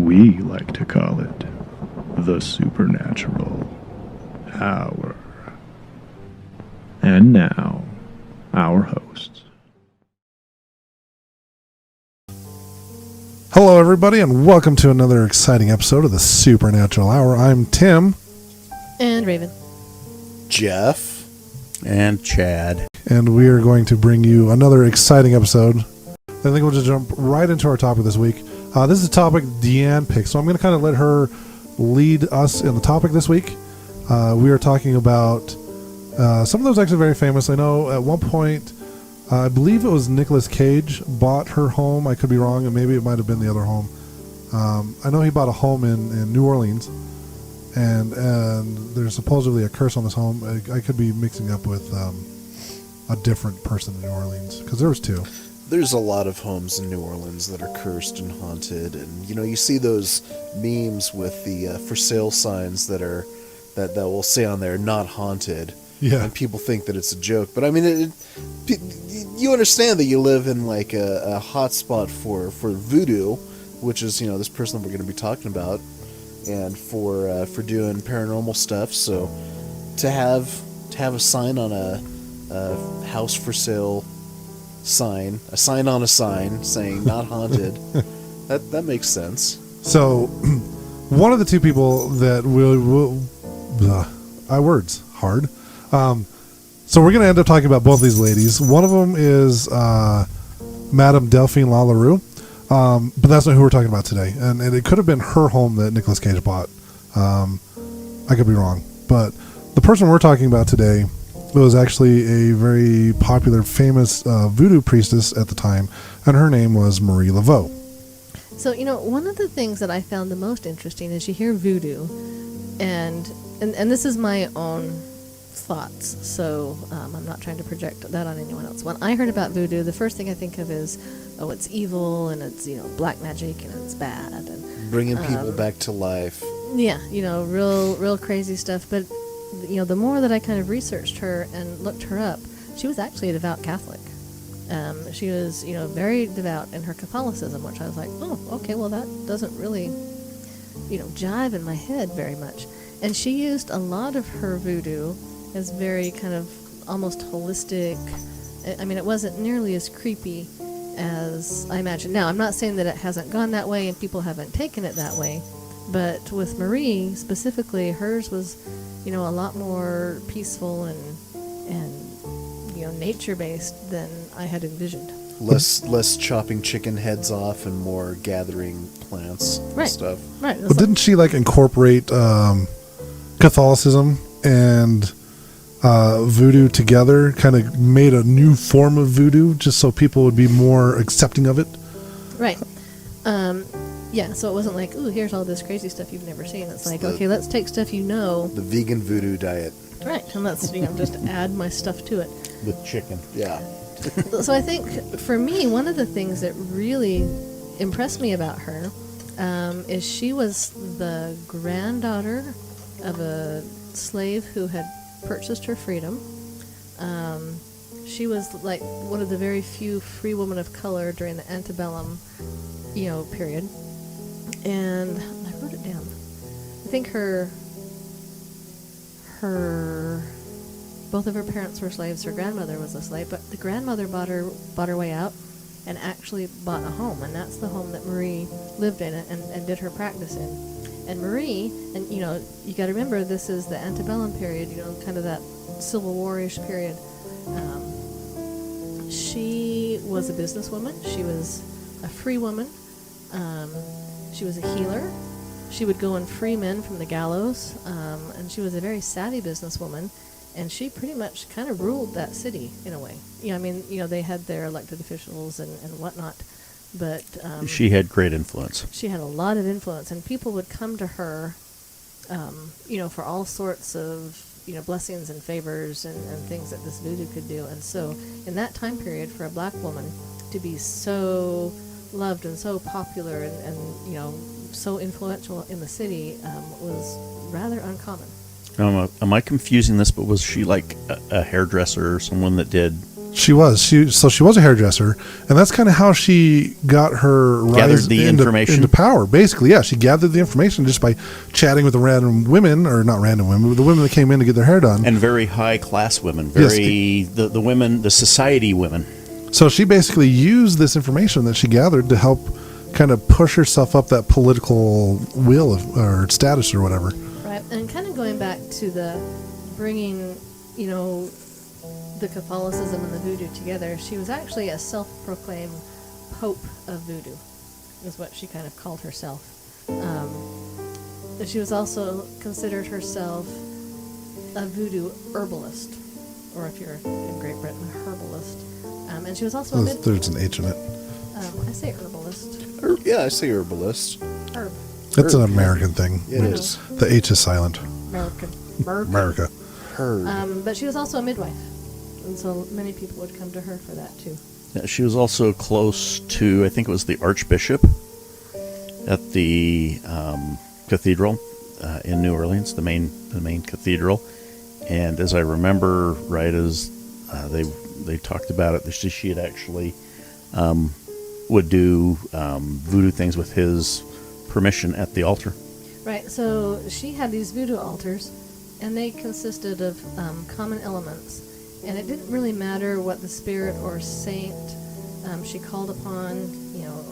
We like to call it the Supernatural Hour. And now, our hosts. Hello, everybody, and welcome to another exciting episode of the Supernatural Hour. I'm Tim. And Raven. Jeff. And Chad. And we are going to bring you another exciting episode. I think we'll just jump right into our topic this week. This is a topic Deanne picked, so I'm going to kind of let her lead us in the topic this week. We are talking about some of those actually very famous. I know at one point, I believe it was Nicolas Cage bought her home. I could be wrong, and maybe it might have been the other home. I know he bought a home in New Orleans, and there's supposedly a curse on this home. I could be mixing up with a different person in New Orleans, because there was two. There's a lot of homes in New Orleans that are cursed and haunted, and you see those memes with the for sale signs that will say on there "not haunted." Yeah, and people think that it's a joke, but I mean, you understand that you live in like a hot spot for VooDoo, which is this person that we're going to be talking about, and for doing paranormal stuff. So to have a sign on a house for sale sign, a sign on a sign saying "not haunted," that makes sense. So one of the two people that will words hard. So we're going to end up talking about both these ladies. One of them is Madame Delphine LaLaRue, but that's not who we're talking about today. And it could have been her home that Nicolas Cage bought. I could be wrong. But the person we're talking about today was actually a very popular, famous voodoo priestess at the time, and her name was Marie Laveau. So, one of the things that I found the most interesting is you hear voodoo, and this is my own thoughts, so I'm not trying to project that on anyone else. When I heard about voodoo, the first thing I think of is, it's evil, and it's, black magic, and it's bad. And bringing people back to life. Yeah, real crazy stuff, but the more that I kind of researched her and looked her up, she was actually a devout Catholic. She was, very devout in her Catholicism, which I was like, oh, okay, well, that doesn't really, jive in my head very much. And she used a lot of her voodoo as very kind of almost holistic. I mean, it wasn't nearly as creepy as I imagined. Now, I'm not saying that it hasn't gone that way and people haven't taken it that way, but with Marie specifically, hers was a lot more peaceful and nature-based than I had envisioned. Less chopping chicken heads off and more gathering plants and stuff. Right. But didn't she incorporate Catholicism and voodoo together? Kind of made a new form of voodoo just so people would be more accepting of it? Right. Yeah, so it wasn't like, ooh, here's all this crazy stuff you've never seen. It's like, okay, let's take stuff the vegan voodoo diet. Right, and let's just add my stuff to it. With chicken. Yeah. So I think, for me, one of the things that really impressed me about her is she was the granddaughter of a slave who had purchased her freedom. She was like one of the very few free women of color during the antebellum, period. And I wrote it down. I think both of her parents were slaves. Her grandmother was a slave, but the grandmother bought her way out and actually bought a home, and that's the home that Marie lived in and did her practice in. And Marie, and you got to remember, this is the antebellum period, kind of that Civil War-ish period. She was a businesswoman. She was a free woman. She was a healer. She would go and free men from the gallows, and she was a very savvy businesswoman, and she pretty much kind of ruled that city in a way. They had their elected officials and whatnot, but she had great influence. She had a lot of influence, and people would come to her, for all sorts of blessings and favors and things that this voodoo could do. And so, in that time period, for a black woman to be so loved and so popular and so influential in the city was rather uncommon. Am I confusing this? But was she like a hairdresser or someone that did She was. She was a hairdresser, and that's kind of how she got her Gathered rise the information. into power. Basically, yeah, she gathered the information just by chatting with the random women, or not random women, but the women that came in to get their hair done. And very high class women, the women, the society women. So she basically used this information that she gathered to help kind of push herself up that political wheel or status or whatever. Right, and kind of going back to the bringing, the Catholicism and the voodoo together, she was actually a self-proclaimed Pope of voodoo, is what she kind of called herself. She was also considered herself a voodoo herbalist, or if you're in Great Britain, a herbalist. And she was also There's an H in it. I say herbalist. Yeah, I say herbalist. Herb. That's an American thing. It is. The H is silent. American. America. Herb. But she was also a midwife. And so many people would come to her for that too. Yeah, she was also close to, I think it was the Archbishop at the cathedral in New Orleans, the main cathedral. And as I remember, right as they talked about it, she had actually would do voodoo things with his permission at the altar. Right, so she had these voodoo altars, and they consisted of common elements. And it didn't really matter what the spirit or saint she called upon,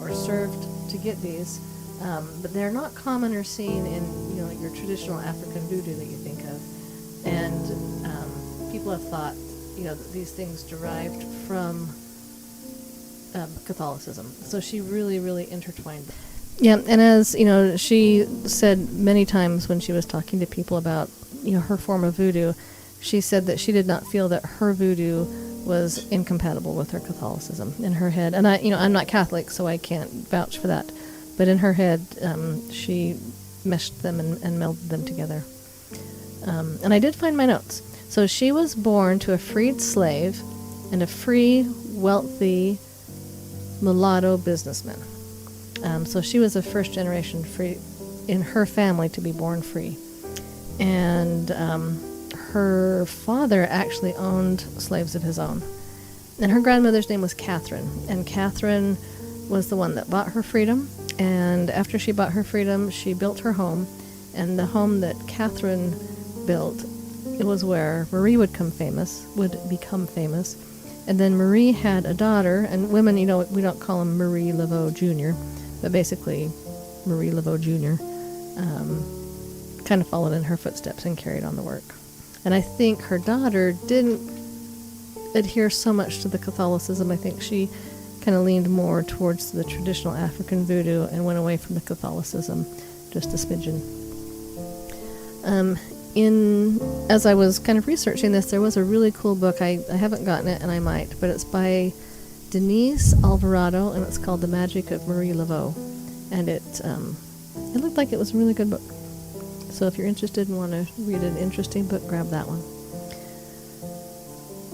or served to get these. But they're not common or seen in, your traditional African voodoo that you think of. And people have thought, that these things derived from Catholicism. So she really, really intertwined them. Yeah, and as, she said many times when she was talking to people about, her form of voodoo, she said that she did not feel that her voodoo was incompatible with her Catholicism in her head. And I'm not Catholic, so I can't vouch for that. But in her head, she meshed them and melded them together. And I did find my notes. So she was born to a freed slave and a free, wealthy mulatto businessman. So she was a first generation free in her family to be born free. And her father actually owned slaves of his own. And her grandmother's name was Catherine. And Catherine was the one that bought her freedom. And after she bought her freedom, she built her home. And the home that Catherine built, it was where Marie would become famous. And then Marie had a daughter, and women, we don't call them Marie Laveau Jr., but basically Marie Laveau Jr. Kind of followed in her footsteps and carried on the work. And I think her daughter didn't adhere so much to the Catholicism. I think she kind of leaned more towards the traditional African voodoo and went away from the Catholicism just a smidgen. As I was kind of researching this, there was a really cool book. I haven't gotten it, and I might, but it's by Denise Alvarado, and it's called The Magic of Marie Laveau. And it looked like it was a really good book. So if you're interested and want to read an interesting book, grab that one.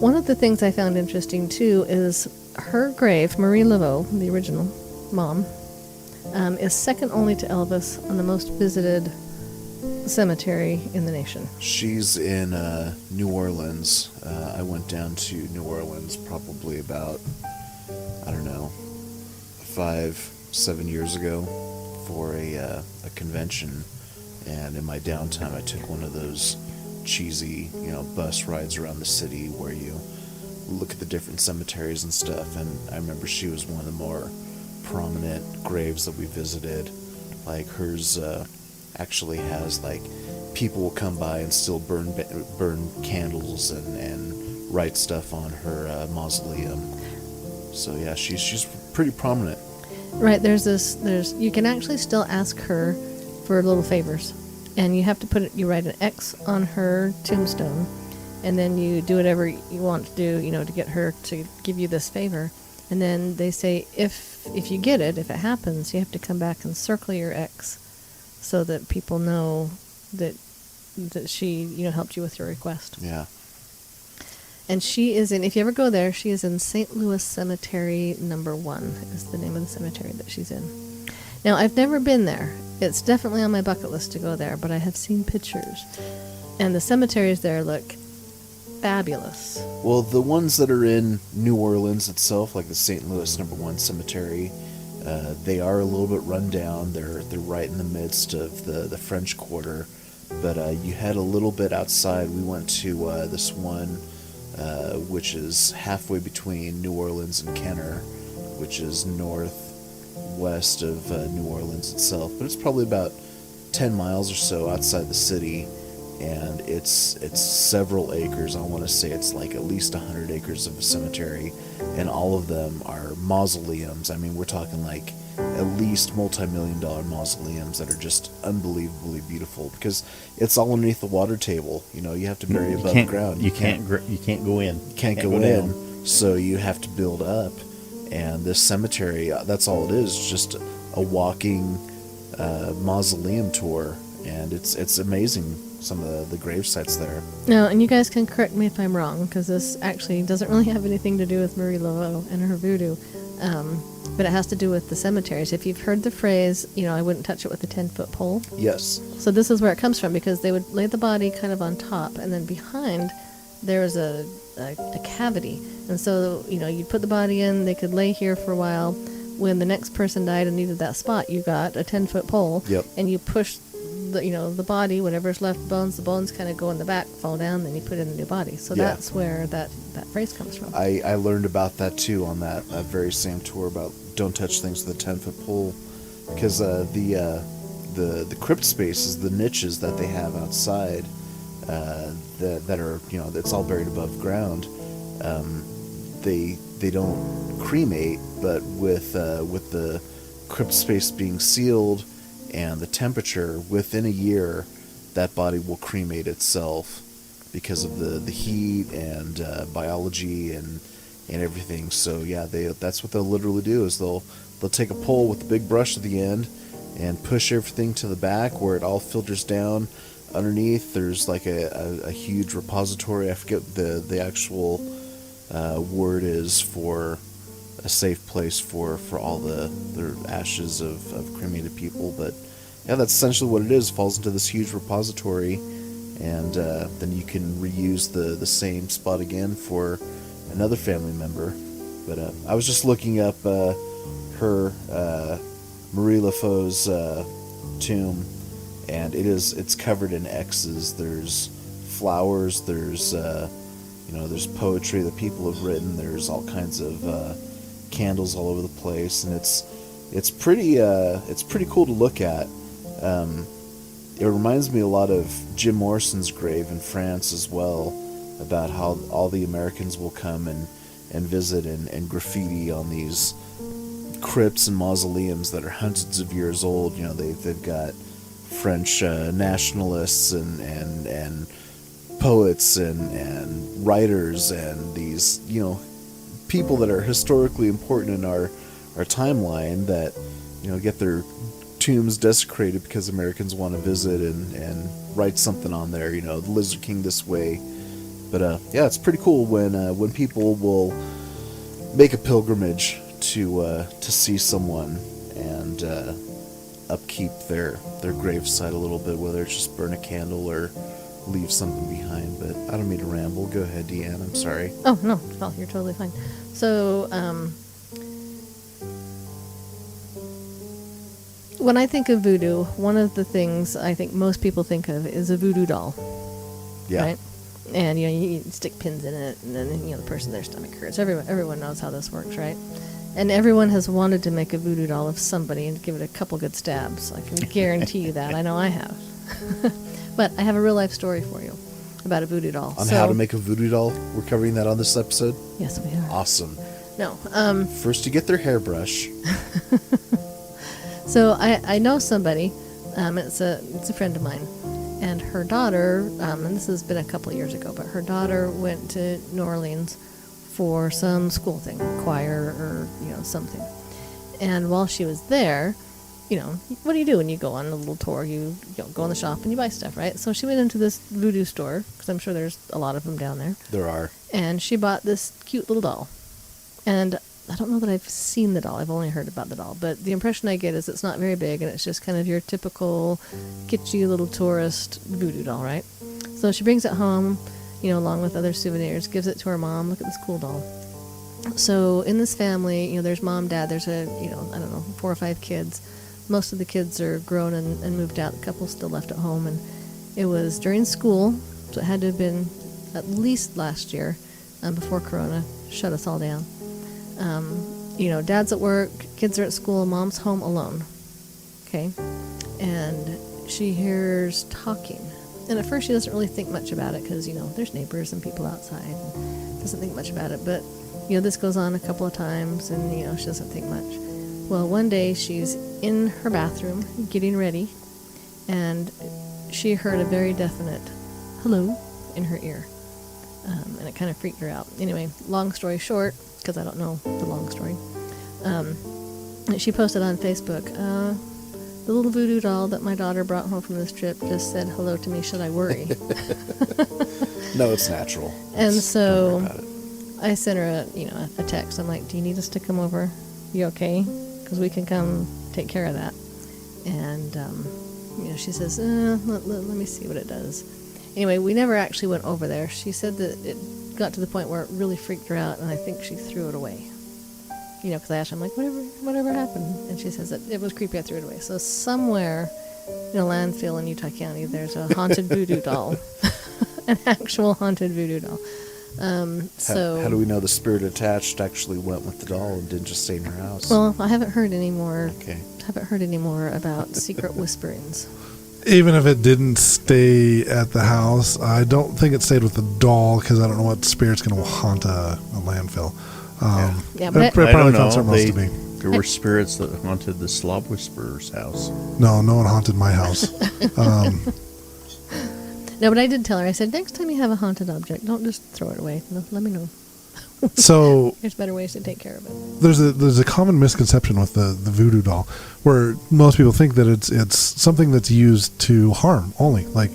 One of the things I found interesting, too, is her grave, Marie Laveau, the original mom, is second only to Elvis on the most visited cemetery in the nation. She's in New Orleans. I went down to New Orleans probably about, 5-7 years ago for a convention. And in my downtime, I took one of those cheesy, bus rides around the city where you look at the different cemeteries and stuff. And I remember she was one of the more prominent graves that we visited. Like hers actually has people will come by and still burn candles and write stuff on her mausoleum. So yeah, she's pretty prominent. Right. You can actually still ask her for little favors, and you have to you write an X on her tombstone, and then you do whatever you want to do, to get her to give you this favor. And then they say if you get it, if it happens, you have to come back and circle your X so that people know that she helped you with your request. Yeah. And she is if you ever go there, she is in St. Louis Cemetery number 1 is the name of the cemetery that she's in. Now, I've never been there. It's definitely on my bucket list to go there, but I have seen pictures. And the cemeteries there look fabulous. Well, the ones that are in New Orleans itself, like the St. Louis Number 1 Cemetery, they are a little bit run down. They're right in the midst of the French Quarter. But you head a little bit outside. We went to this one, which is halfway between New Orleans and Kenner, which is northwest of New Orleans itself. But it's probably about 10 miles or so outside the city. And it's several acres. I want to say it's like at least 100 acres of a cemetery, and all of them are mausoleums. I mean, we're talking like at least multi-million-dollar mausoleums that are just unbelievably beautiful, because it's all underneath the water table. You know, you have to bury above ground. You can't go in. You can't go in, so you have to build up. And this cemetery, that's all it is, just a walking mausoleum tour, and it's amazing. Some of the grave sites there. No, and you guys can correct me if I'm wrong, because this actually doesn't really have anything to do with Marie Laveau and her voodoo, but it has to do with the cemeteries. If you've heard the phrase, I wouldn't touch it with a 10-foot pole. Yes. So this is where it comes from, because they would lay the body kind of on top, and then behind there was a cavity. And so, you'd put the body in, they could lay here for a while. When the next person died and needed that spot, you got a 10-foot pole, Yep. and you push the body, whatever's left, the bones kind of go in the back, fall down, then you put in a new body. So Yeah. that's where that phrase comes from. I learned about that too on that very same tour, about don't touch things with a 10-foot pole, because the crypt spaces, the niches that they have outside, that are, it's all buried above ground. They don't cremate, but with the crypt space being sealed and the temperature, within a year, that body will cremate itself because of the heat and biology and everything. So yeah, that's what they'll literally do, is they'll take a pole with a big brush at the end and push everything to the back where it all filters down. Underneath, there's like a huge repository. I forget the actual word is for a safe place for all the ashes of cremated people. But yeah, that's essentially what it is. It falls into this huge repository, and then you can reuse the same spot again for another family member. But I was just looking up her Marie Laveau's tomb, and it's covered in X's. There's flowers, there's there's poetry that people have written, there's all kinds of candles all over the place, and it's pretty cool to look at. It reminds me a lot of Jim Morrison's grave in France as well, about how all the Americans will come and visit and graffiti on these crypts and mausoleums that are hundreds of years old. They've got French nationalists and poets and writers and these people that are historically important in our timeline that get their tombs desecrated because Americans want to visit and write something on there. The Lizard King this way. But yeah, it's pretty cool when people will make a pilgrimage to see someone and upkeep their gravesite a little bit, whether it's just burn a candle or leave something behind. But I don't mean to ramble. Go ahead, Deanne. I'm sorry. Oh, no. Oh, you're totally fine. So, when I think of voodoo, one of the things I think most people think of is a voodoo doll. Yeah. Right? And, you stick pins in it, and then, the person, their stomach hurts. Everyone knows how this works, right? And everyone has wanted to make a voodoo doll of somebody and give it a couple good stabs. I can guarantee you that. I know I have. But I have a real life story for you about a voodoo doll. On how to make a voodoo doll. We're covering that on this episode. Yes, we are. Awesome. No. First, you get their hairbrush. So I know somebody. It's a friend of mine, and her daughter. And this has been a couple of years ago, but her daughter went to New Orleans for some school thing, choir or something. And while she was there, what do you do when you go on a little tour? You go in the shop and you buy stuff, right? So she went into this voodoo store, because I'm sure there's a lot of them down there. There are. And she bought this cute little doll. And I don't know that I've seen the doll. I've only heard about the doll. But the impression I get is it's not very big, and it's just kind of your typical kitschy little tourist voodoo doll, right? So she brings it home. along with other souvenirs, gives it to her mom. Look at this cool doll. So in this family, there's mom, dad, there's I don't know, 4 or 5 kids. Most of the kids are grown and moved out. The couple's still left at home. And it was during school, so it had to have been at least last year, before Corona shut us all down. Dad's at work, kids are at school, mom's home alone. Okay? And she hears talking. And at first she doesn't really think much about it because, there's neighbors and people outside. And doesn't think much about it. But, this goes on a couple of times and, she doesn't think much. Well, one day she's in her bathroom getting ready and she heard a very definite hello in her ear. And it kind of freaked her out. Anyway, long story short, because I don't know the long story, she posted on Facebook, the little voodoo doll that my daughter brought home from this trip just said hello to me. Should I worry? No, it's natural. And Don't worry about it. I sent her a text. I'm like, do you need us to come over? You okay? Because we can come take care of that. And, she says, let me see what it does. Anyway, we never actually went over there. She said that it got to the point where it really freaked her out, and I think she threw it away. Because I asked her, I'm like, whatever happened? And she says that it was creepy, I threw it away. So somewhere in a landfill in Utah County, there's a haunted voodoo doll. An actual haunted voodoo doll. How do we know the spirit attached actually went with the doll and didn't just stay in her house? Well, I haven't heard any more. Okay. Haven't heard any more about secret whisperings. Even if it didn't stay at the house, I don't think it stayed with the doll because I don't know what spirit's going to haunt a landfill. Yeah, It but I probably don't found know. something else to be. There were spirits that haunted the Slob Whisperer's house. No one haunted my house. no, but I did tell her. I said, next time you have a haunted object, don't just throw it away. No, let me know. So There's better ways to take care of it. there's a common misconception with the voodoo doll where most people think that it's something that's used to harm only. Like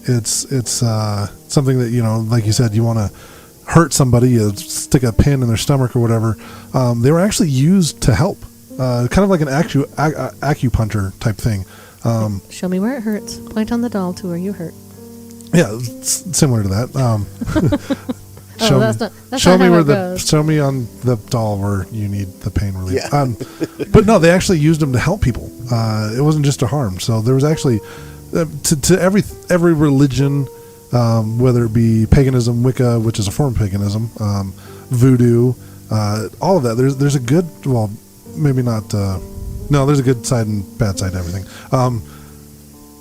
it's something that, like you said, you want to hurt somebody, you stick a pin in their stomach or whatever. They were actually used to help, kind of like an acupuncture type thing. Show me where it hurts. Point on the doll to where you hurt. Yeah, it's similar to that. That's not show me how where it goes. show me on the doll where you need the pain relief. Yeah. But no, they actually used them to help people. It wasn't just to harm. So there was actually to every religion, whether it be paganism, Wicca, which is a form of paganism, voodoo, all of that. There's a good, well, maybe not. No, there's a good side and bad side to everything.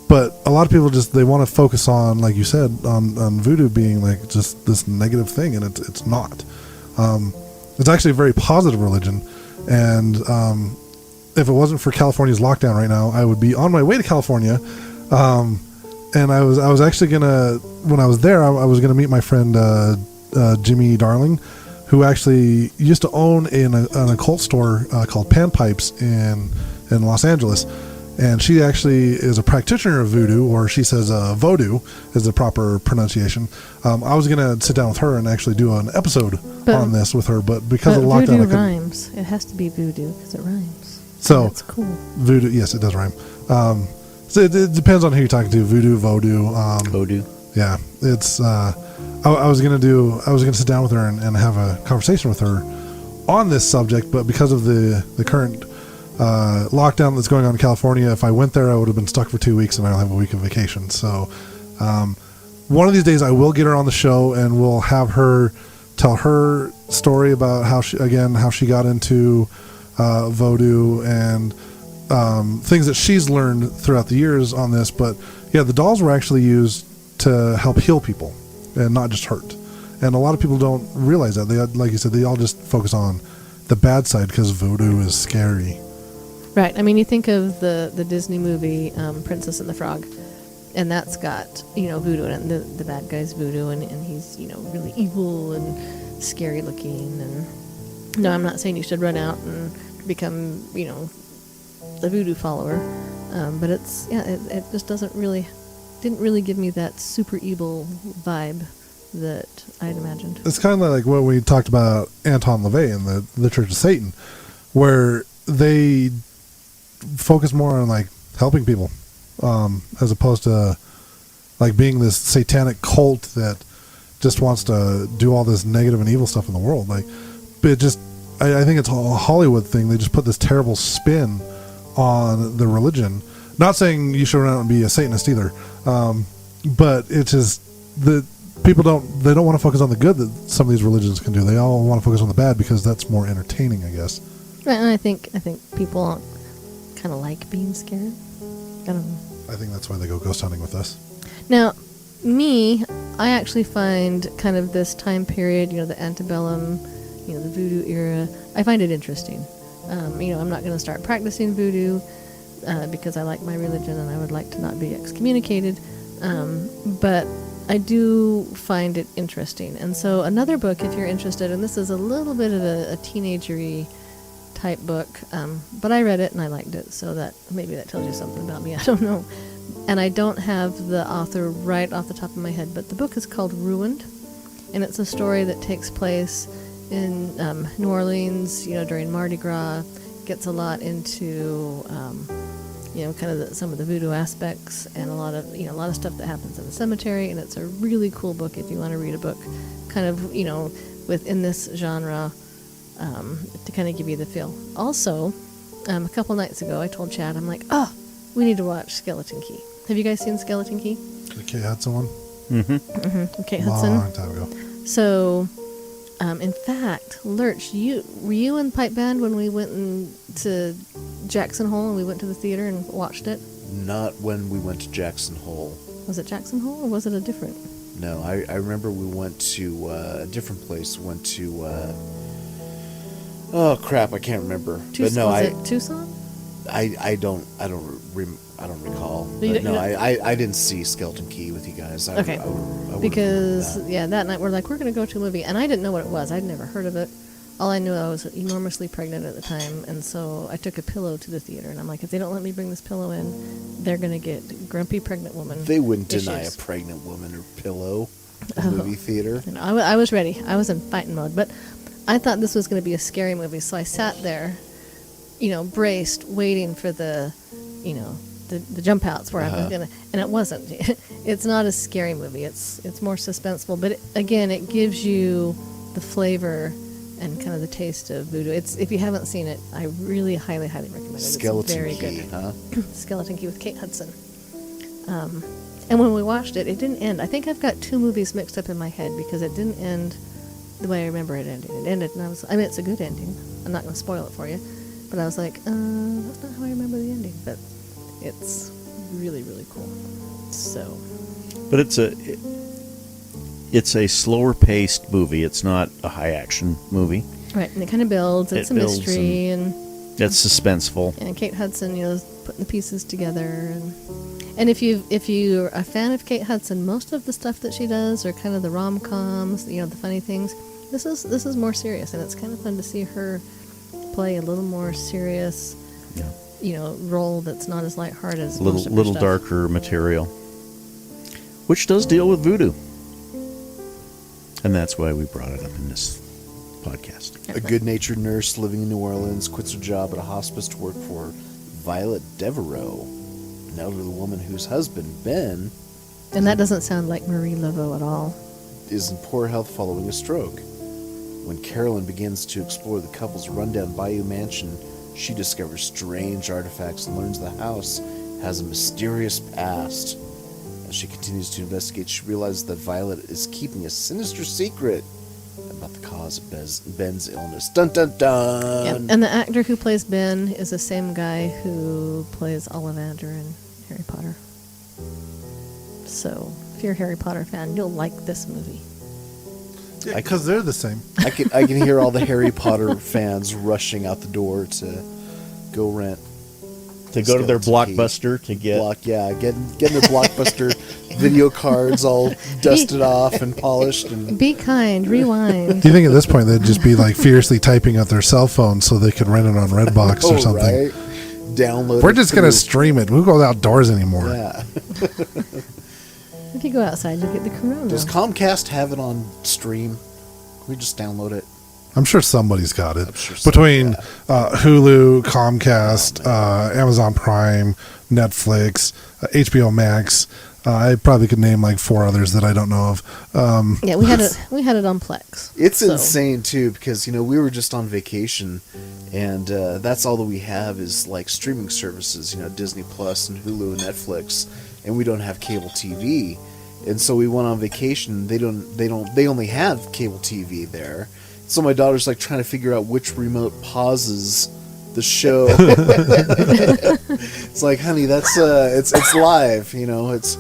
But a lot of people they want to focus on, like you said, on voodoo being like just this negative thing, and it's not. It's actually a very positive religion, and if it wasn't for California's lockdown right now, I would be on my way to California. And I was actually gonna, when I was there, I was gonna meet my friend Jimmy Darling, who actually used to own an occult store called Pan Pipes in Los Angeles. And she actually is a practitioner of voodoo, or she says VooDoo is the proper pronunciation. I was going to sit down with her and actually do an episode on this with her, but because of the lockdown, voodoo rhymes. It has to be voodoo because it rhymes. So that's cool. Voodoo, yes, it does rhyme. So it depends on who you're talking to. Voodoo, VooDoo. Voodoo. Yeah, it's. I was gonna sit down with her and have a conversation with her on this subject, but because of the current lockdown that's going on in California, if I went there, I would have been stuck for 2 weeks, and I don't have a week of vacation. So, one of these days, I will get her on the show, and we'll have her tell her story about how she got into voodoo and things that she's learned throughout the years on this. But yeah, the dolls were actually used to help heal people and not just hurt. And a lot of people don't realize that. They, like you said, they all just focus on the bad side because voodoo is scary. Right. I mean, you think of the Disney movie Princess and the Frog, and that's got, voodoo in it. The bad guy's voodoo, and he's, really evil and scary looking. And no, I'm not saying you should run out and become, a voodoo follower. But it just didn't really give me that super evil vibe that I'd imagined. It's kind of like what we talked about Anton LaVey and the Church of Satan, where they focus more on like helping people, as opposed to like being this satanic cult that just wants to do all this negative and evil stuff in the world. Like, it just, I think it's a Hollywood thing. They just put this terrible spin on the religion. Not saying you should run out and be a Satanist either, but it's just the people they don't want to focus on the good that some of these religions can do. They all want to focus on the bad because that's more entertaining, I guess. Right, and I think people kind of like being scared. I don't know. I think that's why they go ghost hunting with us. Now, I actually find kind of this time period, the antebellum, the voodoo era, I find it interesting. I'm not going to start practicing voodoo because I like my religion and I would like to not be excommunicated. But I do find it interesting. And so another book, if you're interested, and this is a little bit of a teenagery type book, but I read it and I liked it, so that maybe that tells you something about me. I don't know. And I don't have the author right off the top of my head, but the book is called Ruined, and it's a story that takes place in New Orleans, during Mardi Gras. Gets a lot into kind of some of the voodoo aspects, and a lot of stuff that happens in the cemetery. And it's a really cool book if you want to read a book kind of within this genre, to kind of give you the feel. Also, a couple nights ago I told Chad, I'm like, we need to watch Skeleton Key. Have you guys seen Skeleton Key? The Kate Hudson one? Mm-hmm. Kate Hudson. Long time ago. So, in fact, Lurch, were you in Pipe Band when we went to Jackson Hole and we went to the theater and watched it? Not when we went to Jackson Hole. Was it Jackson Hole or was it a different? No, I remember we went to a different place. Went to oh crap, I can't remember. But no, was it Tucson? I don't recall. But no, I didn't see Skeleton Key with you guys. Okay. Because that night we're going to go to a movie, and I didn't know what it was. I'd never heard of it. All I knew, I was enormously pregnant at the time, and so I took a pillow to the theater, and I'm like, if they don't let me bring this pillow in, they're going to get grumpy pregnant woman. They wouldn't issues. deny a pregnant woman her pillow in the movie theater. I was ready. I was in fighting mode, but I thought this was going to be a scary movie, so I sat there, braced, waiting for the jump outs where I was gonna, and it wasn't. It's not a scary movie. It's more suspenseful, but it gives you the flavor and kind of the taste of voodoo. If you haven't seen it, I really highly recommend it. Skeleton it's very Key, good. Huh? Skeleton Key with Kate Hudson. And when we watched it, it didn't end. I think I've got two movies mixed up in my head because it didn't end the way I remember it ending. It ended, and it's a good ending. I'm not going to spoil it for you, but I was like, that's not how I remember the ending. But it's really, really cool. So, but it's a slower paced movie. It's not a high action movie. Right, and it kind of builds. It's a mystery, and it's suspenseful. And Kate Hudson, is putting the pieces together. And if you're a fan of Kate Hudson, most of the stuff that she does are kind of the rom-coms, the funny things. This is more serious, and it's kind of fun to see her play a little more serious. Yeah. Role that's not as lighthearted as little darker material, which does deal with voodoo, and that's why we brought it up in this podcast. A good-natured nurse living in New Orleans quits her job at a hospice to work for Violet Devereaux, an elderly woman whose husband Ben, and that doesn't sound like Marie Laveau at all, is in poor health following a stroke. When Carolyn begins to explore the couple's rundown Bayou mansion, she discovers strange artifacts and learns the house has a mysterious past. As she continues to investigate, she realizes that Violet is keeping a sinister secret about the cause of Ben's illness. Dun dun dun! Yeah, and the actor who plays Ben is the same guy who plays Ollivander in Harry Potter. So, if you're a Harry Potter fan, you'll like this movie. Because they're the same. I can hear all the Harry Potter fans rushing out the door to go rent. To go to their Blockbuster to get... getting their Blockbuster video cards all dusted off and polished. And be kind, rewind. Do you think at this point they'd just be furiously typing out their cell phone so they could rent it on Redbox or something? Right? Download We're just going to stream it. We won't go outdoors anymore. Yeah. If you go outside, you'll get the corona. Does Comcast have it on stream? Can we just download it? I'm sure somebody's got it. Sure Between Hulu, Comcast, Amazon Prime, Netflix, HBO Max, I probably could name like 4 others that I don't know of. Yeah, we had it on Plex. It's So- insane too because we were just on vacation, and that's all that we have is like streaming services, Disney Plus and Hulu and Netflix, and we don't have cable TV. And so we went on vacation. They only have cable TV there. So my daughter's like trying to figure out which remote pauses the show. It's like, honey, that's it's live. It's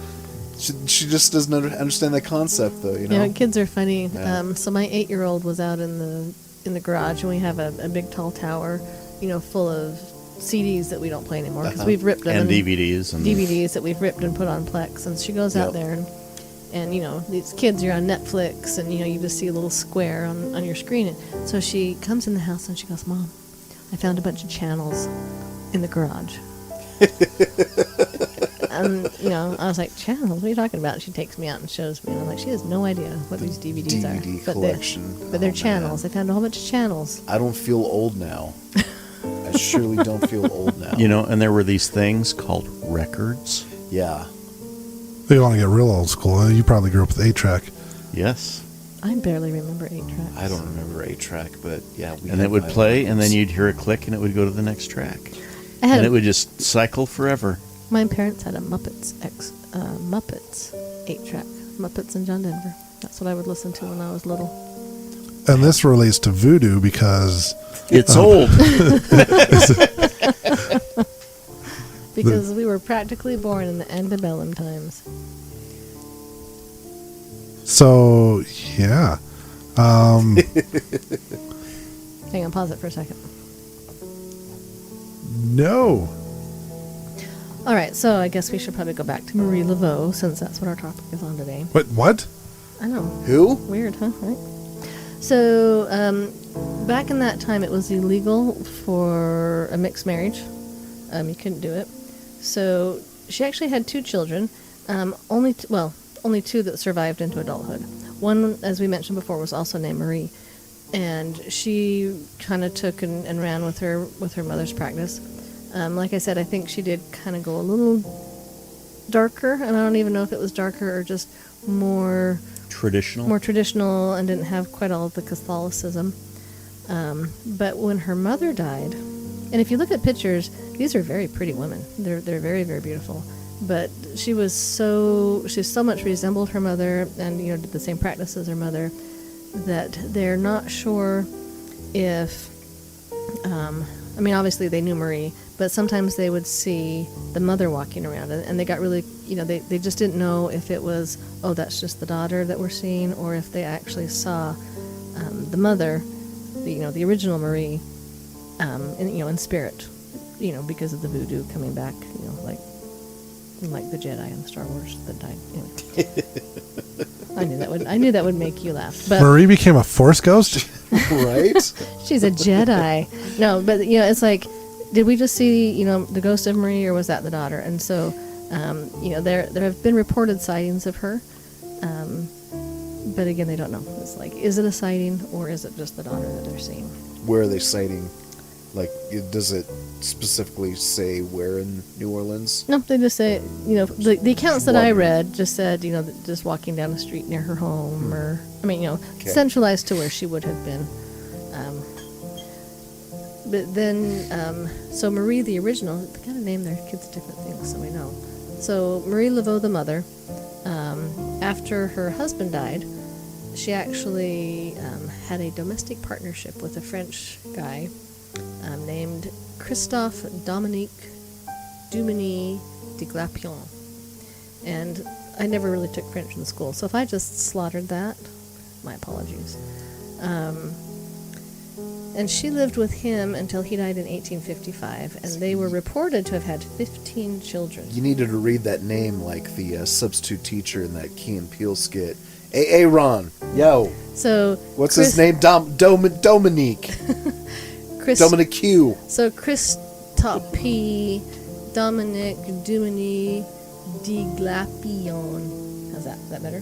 she just doesn't understand that concept though. Kids are funny. Yeah. So my 8-year-old was out in the garage, and we have a big tall tower, full of CDs that we don't play anymore because we've ripped them and DVDs that we've ripped and put on Plex. And she goes out there and these kids are on Netflix, and you just see a little square on your screen. And so she comes in the house and she goes, "Mom, I found a bunch of channels in the garage." And I was like, "Channels? What are you talking about?" And she takes me out and shows me, and I'm like, she has no idea what these DVDs are. DVD collection. But they're channels. They found a whole bunch of channels. I don't feel old now. I surely don't feel old now. and there were these things called records. Yeah. If you want to get real old school, you probably grew up with 8-track. Yes. I barely remember 8-tracks. I don't remember 8-track, but yeah. And it would play, and then you'd hear a click, and it would go to the next track. And it would just cycle forever. My parents had a Muppets 8-track. Muppets and John Denver. That's what I would listen to when I was little. And this relates to VooDoo because It's old. Because we were practically born in the antebellum times. So yeah. Hang on, pause it for a second. No. All right, so I guess we should probably go back to Marie Laveau, since that's what our topic is on today. What? I know. Who? Weird, huh? Right? So, back in that time, it was illegal for a mixed marriage. You couldn't do it. So, she actually had 2 children. Only 2 that survived into adulthood. One, as we mentioned before, was also named Marie. And she kind of took and ran with her mother's practice. Like I said, I think she did kind of go a little darker, and I don't even know if it was darker or just more traditional and didn't have quite all of the Catholicism. But when her mother died, and if you look at pictures, these are very pretty women. They're very, very beautiful. But she so much resembled her mother, and did the same practice as her mother, that they're not sure if. Obviously they knew Marie, but sometimes they would see the mother walking around, and they got really, they just didn't know if it was, oh, that's just the daughter that we're seeing, or if they actually saw the mother, the original Marie, in spirit, because of the voodoo coming back, like the Jedi in Star Wars that died. I knew that would make you laugh. But Marie became a Force ghost? Right? She's a Jedi. No, but it's like, did we just see the ghost of Marie, or was that the daughter? And so, there have been reported sightings of her, but again, they don't know. It's like, is it a sighting, or is it just the daughter that they're seeing? Where are they sighting? Like, does it specifically say where in New Orleans? No, they just say, the accounts that I read just said, just walking down the street near her home, or, Okay. centralized to where she would have been. But then, so Marie, the original, they kind of name their kids different things, so we know. So Marie Laveau, the mother, after her husband died, she actually had a domestic partnership with a French guy named Christophe Dominique Duminy de Glapion. And I never really took French in school, so if I just slaughtered that, my apologies. And she lived with him until he died in 1855, and they were reported to have had 15 children. You needed to read that name like the substitute teacher in that Key and Peele skit. Hey, Ron, yo. So What's his name? Dominique. Dominic Q. So Christophe Dominic Duminy de Glapion. How's that? Is that better?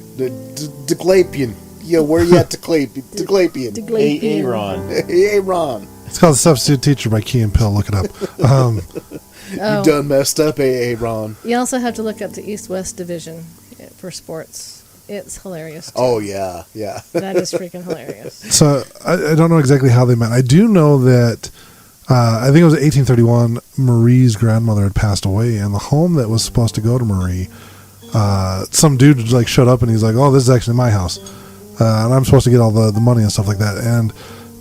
DeGlapian. Yo, where you at, DeGlapian? DeGlapian. Aaron. Hey, Ron. It's called The Substitute Teacher by Key and Peele. Look it up. You done messed up, AA Ron. You also have to look up the East-West Division for sports. It's hilarious. Too. Oh, yeah. That is freaking hilarious. So I don't know exactly how they met. I do know that I think it was 1831. Marie's grandmother had passed away, and the home that was supposed to go to Marie, some dude like showed up and he's like, "Oh, this is actually my house, and I'm supposed to get all the money and stuff like that." And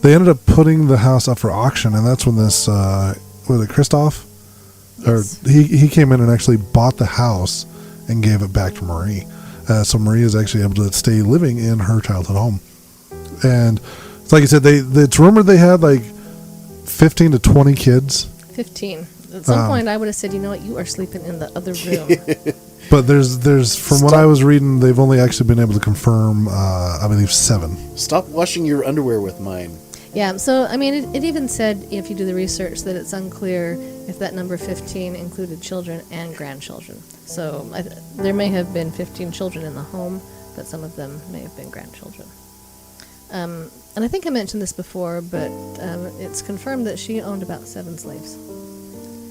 they ended up putting the house up for auction, and that's when this was it Christoph, Yes. or he came in and actually bought the house and gave it back to Marie. So Marie is actually able to stay living in her childhood home. And like I said, it's rumored they had like 15 to 20 kids. 15. At some point, I would have said, you know what, you are sleeping in the other room. But there's from what I was reading, they've only actually been able to confirm, I believe, 7. Stop washing your underwear with mine. Yeah, so, I mean, it even said, if you do the research, that it's unclear if that number 15 included children and grandchildren. So there may have been 15 children in the home, but some of them may have been grandchildren. And I think I mentioned this before, but it's confirmed that she owned about 7 slaves.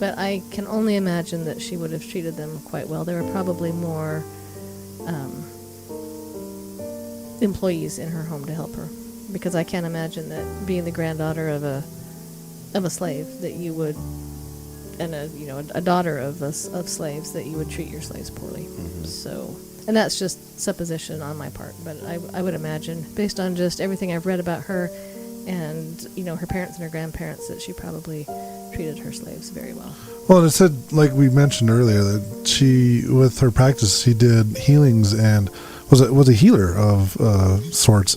But I can only imagine that she would have treated them quite well. There were probably more employees in her home to help her. Because I can't imagine that being the granddaughter of a slave that you would, and a daughter of slaves, that you would treat your slaves poorly. Mm-hmm. So, and that's just supposition on my part, but I would imagine, based on just everything I've read about her, and her parents and her grandparents, that she probably treated her slaves very well. Well, it said, like we mentioned earlier, that she, with her practice, she did healings and was a healer of sorts.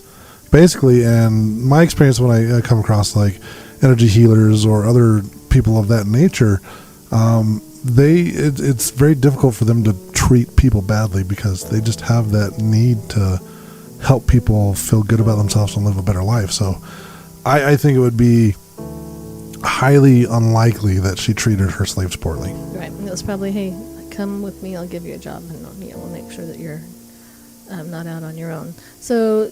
Basically, and my experience when I come across like energy healers or other people of that nature, it's very difficult for them to treat people badly because they just have that need to help people feel good about themselves and live a better life. So I think it would be highly unlikely that she treated her slaves poorly. Right, and it was probably, hey, come with me, I'll give you a job, and we'll make sure that you're not out on your own. So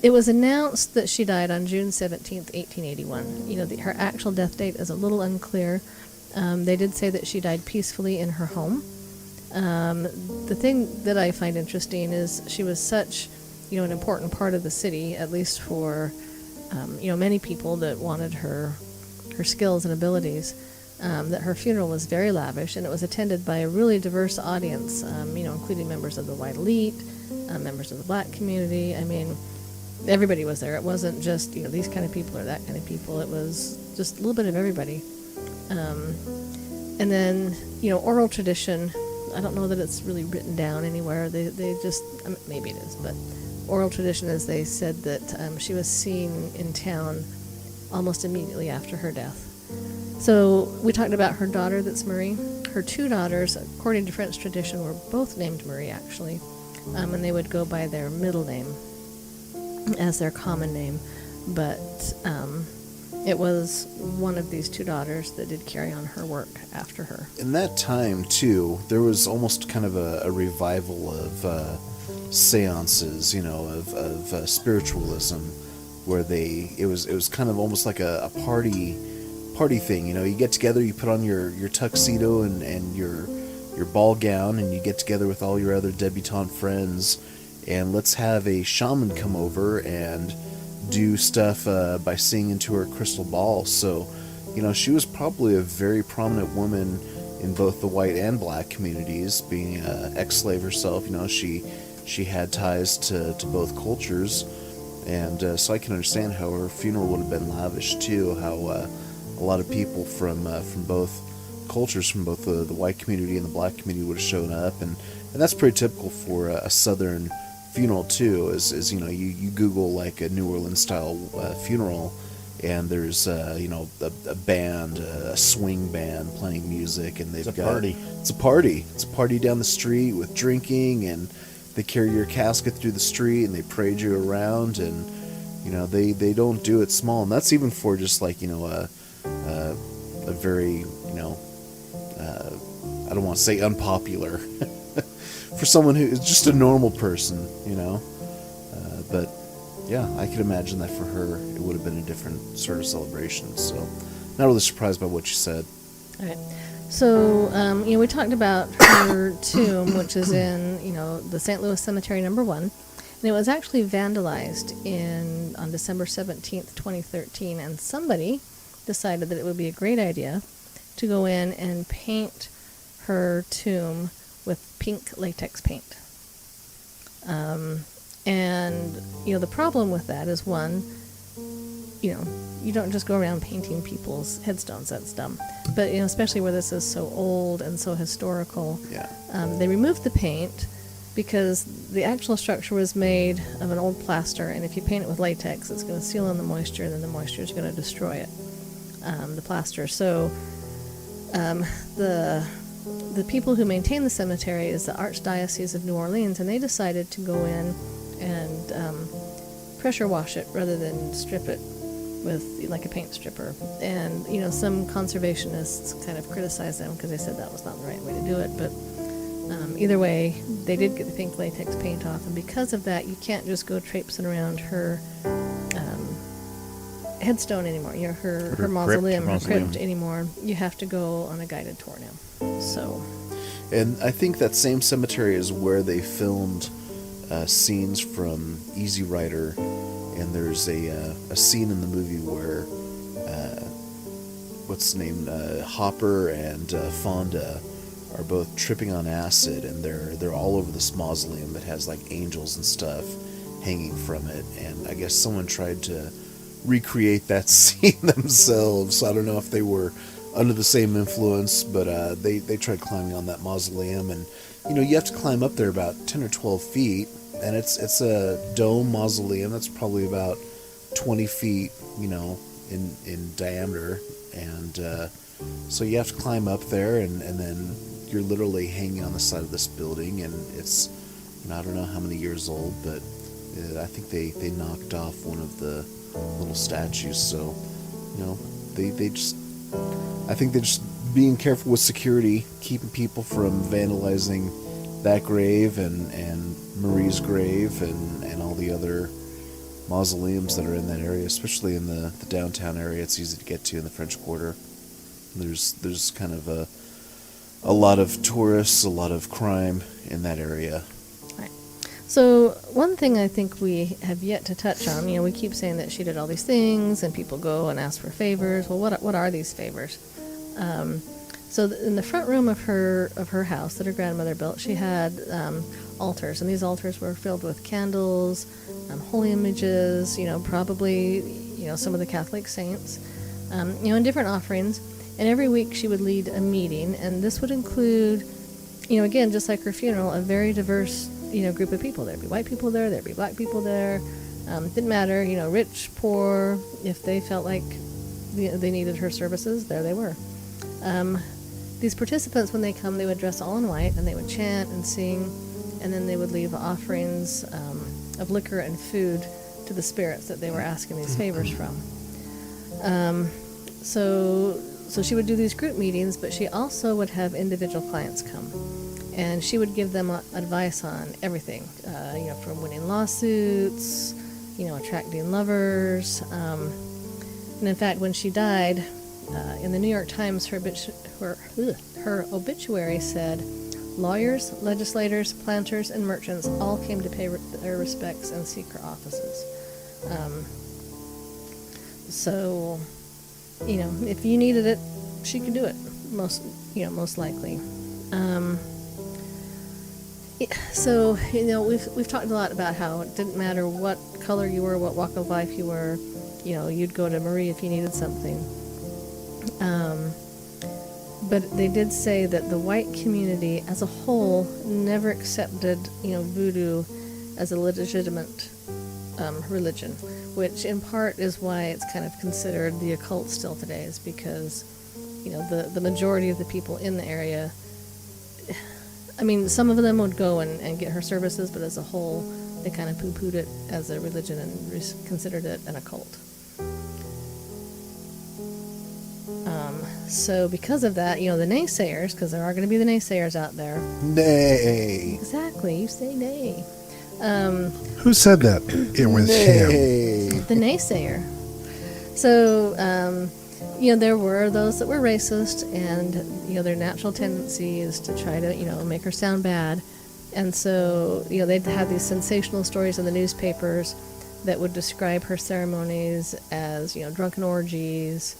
it was announced that she died on June 17th, 1881. Her actual death date is a little unclear. They did say that she died peacefully in her home. The thing that I find interesting is she was such, an important part of the city, at least for, many people that wanted her skills and abilities, that her funeral was very lavish, and it was attended by a really diverse audience, including members of the white elite, members of the black community. I mean, everybody was there. It wasn't just, these kind of people or that kind of people. It was just a little bit of everybody. And then, oral tradition, I don't know that it's really written down anywhere. They just, maybe it is, but oral tradition is they said that she was seen in town almost immediately after her death. So we talked about her daughter, that's Marie. Her 2 daughters, according to French tradition, were both named Marie, actually. And they would go by their middle name as their common name, but it was one of these 2 daughters that did carry on her work after her. In that time, too, there was almost kind of a revival of seances, of spiritualism, where it was kind of almost like a party thing. You get together, you put on your tuxedo and your ball gown, and you get together with all your other debutante friends, and let's have a shaman come over and do stuff by singing into her crystal ball. So, she was probably a very prominent woman in both the white and black communities, being an ex-slave herself. She had ties to both cultures, and so I can understand how her funeral would have been lavish too, how a lot of people from both cultures, from both the white community and the black community, would have shown up, and that's pretty typical for a southern funeral too. Is you Google like a New Orleans style funeral, and there's a band, a swing band playing music, and they've got party. It's a party down the street with drinking, and they carry your casket through the street and they parade you around, and they don't do it small, and that's even for just like a very I don't want to say unpopular for someone who is just a normal person, but yeah, I could imagine that for her, it would have been a different sort of celebration. So, not really surprised by what you said. All right. So, we talked about her tomb, which is in, the St. Louis Cemetery number 1. And it was actually vandalized on December 17th, 2013. And somebody decided that it would be a great idea to go in and paint her tomb with pink latex paint. And the problem with that is, one, you don't just go around painting people's headstones. That's dumb. But, especially where this is so old and so historical. Yeah. They removed the paint because the actual structure was made of an old plaster, and if you paint it with latex, it's going to seal in the moisture, and then the moisture is going to destroy it, the plaster. So the people who maintain the cemetery is the Archdiocese of New Orleans, and they decided to go in and pressure wash it rather than strip it with like a paint stripper. And some conservationists kind of criticized them because they said that was not the right way to do it, but either way, they did get the pink latex paint off, and because of that, you can't just go traipsing around her headstone anymore, her mausoleum, her crypt anymore. You have to go on a guided tour now. So, And I think that same cemetery is where they filmed scenes from Easy Rider, and there's a scene in the movie where what's the name, Hopper and Fonda are both tripping on acid, and they're all over this mausoleum that has like angels and stuff hanging from it, and I guess someone tried to recreate that scene themselves. I don't know if they were under the same influence, but they tried climbing on that mausoleum, and you have to climb up there about 10 or 12 feet, and it's a dome mausoleum that's probably about 20 feet in diameter, and so you have to climb up there, and then you're literally hanging on the side of this building, and it's I don't know how many years old, but I think they knocked off one of the little statues, so they just, I think they're just being careful with security, keeping people from vandalizing that grave and Marie's grave and all the other mausoleums that are in that area, especially in the downtown area. It's easy to get to in the French Quarter. There's kind of a lot of tourists, a lot of crime in that area. right. So one thing I think we have yet to touch on, we keep saying that she did all these things, and people go and ask for favors. Well, what are these favors? So in the front room of her house that her grandmother built, she had altars, and these altars were filled with candles, holy images, probably some of the Catholic saints, and different offerings. And every week she would lead a meeting, and this would include, again, just like her funeral, a very diverse, group of people. There'd be white people there, there'd be black people there. Didn't matter, rich, poor. If they felt like they needed her services, there they were. These participants, when they come, they would dress all in white, and they would chant and sing, and then they would leave offerings of liquor and food to the spirits that they were asking these favors from. So she would do these group meetings, but she also would have individual clients come, and she would give them advice on everything, from winning lawsuits, attracting lovers. And in fact, when she died, in the New York Times, her obituary said, lawyers, legislators, planters, and merchants all came to pay their respects and seek her offices. So, if you needed it, she could do it. Most likely. So, we've talked a lot about how it didn't matter what color you were, what walk of life you were. You'd go to Marie if you needed something. But they did say that the white community as a whole never accepted, voodoo as a legitimate religion, which in part is why it's kind of considered the occult still today, is because, the majority of the people in the area, I mean, some of them would go and get her services, but as a whole, they kind of poo-pooed it as a religion and considered it an occult. So because of that, the naysayers, because there are going to be the naysayers out there. Nay. Exactly, you say nay. Who said that? It was him. Hey. The naysayer. So, there were those that were racist, and, their natural tendency is to try to, make her sound bad. And so, they'd have these sensational stories in the newspapers that would describe her ceremonies as, drunken orgies,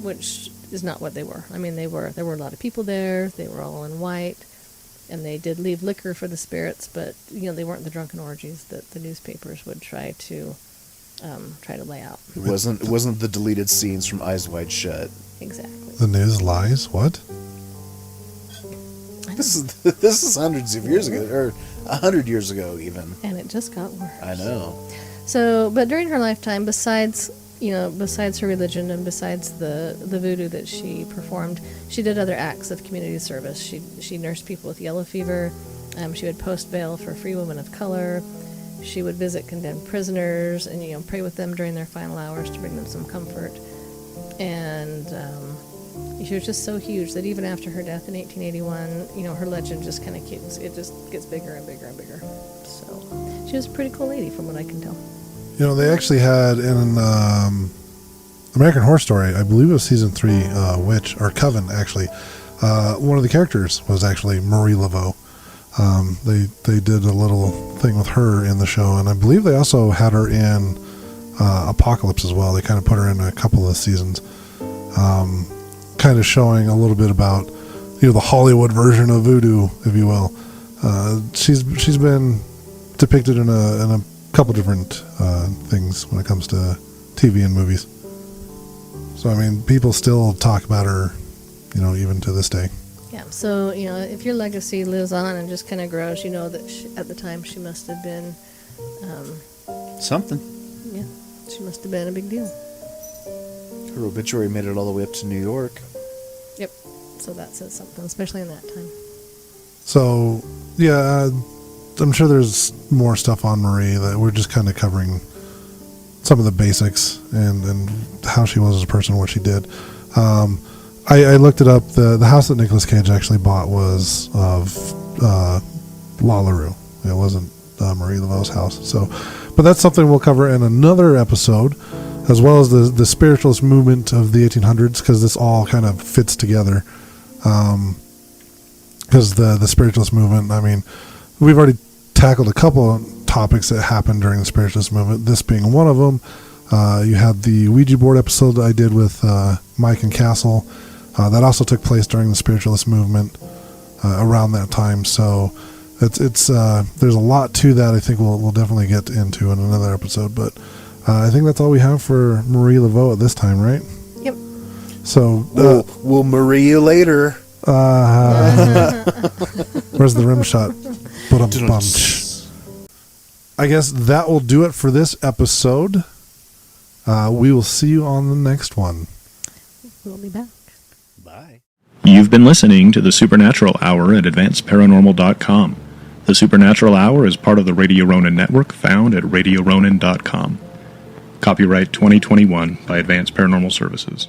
which is not what they were. I mean, there were a lot of people there. They were all in white, and they did leave liquor for the spirits, but, they weren't the drunken orgies that the newspapers would try to lay out. It wasn't the deleted scenes from Eyes Wide Shut. Exactly. The news lies? What? This is hundreds of years ago, or 100 years ago even. And it just got worse. I know. So, but during her lifetime, besides her religion and besides the voodoo that she performed, she did other acts of community service. She nursed people with yellow fever. She would post bail for free women of color. She would visit condemned prisoners and pray with them during their final hours to bring them some comfort. And she was just so huge that even after her death in 1881, her legend just kind of gets bigger and bigger and bigger. So she was a pretty cool lady, from what I can tell. They actually had in American Horror Story, I believe it was season 3, Witch, or Coven, actually. One of the characters was actually Marie Laveau. They did a little thing with her in the show, and I believe they also had her in Apocalypse as well. They kind of put her in a couple of seasons, kind of showing a little bit about the Hollywood version of voodoo, if you will. She's been depicted in a couple different things when it comes to TV and movies. So I mean, people still talk about her, even to this day. Yeah, so, if your legacy lives on and just kind of grows, that at the time she must have been... Something. Yeah, she must have been a big deal. Her obituary made it all the way up to New York. Yep, so that says something, especially in that time. So, yeah, I'm sure there's more stuff on Marie that we're just kind of covering some of the basics and how she was as a person, what she did. I looked it up. The house that Nicolas Cage actually bought was of La LaRue. It wasn't Marie Laveau's house. So, but that's something we'll cover in another episode, as well as the spiritualist movement of the 1800s, because this all kind of fits together. Because the spiritualist movement, I mean, we've already tackled a couple of topics that happened during the spiritualist movement, this being one of them. You had the Ouija board episode that I did with Mike and Castle. That also took place during the spiritualist movement around that time. So it's there's a lot to that. I think we'll definitely get into in another episode. But I think that's all we have for Marie Laveau at this time, right? Yep. So We'll Marie you later. Where's the rim shot? Bunch. I guess that will do it for this episode. We will see you on the next one. We'll be back. Bye. You've been listening to the Supernatural Hour at AdvancedParanormal.com. The Supernatural Hour is part of the Radio Ronin network, found at RadioRonin.com. Copyright 2021 by Advanced Paranormal Services.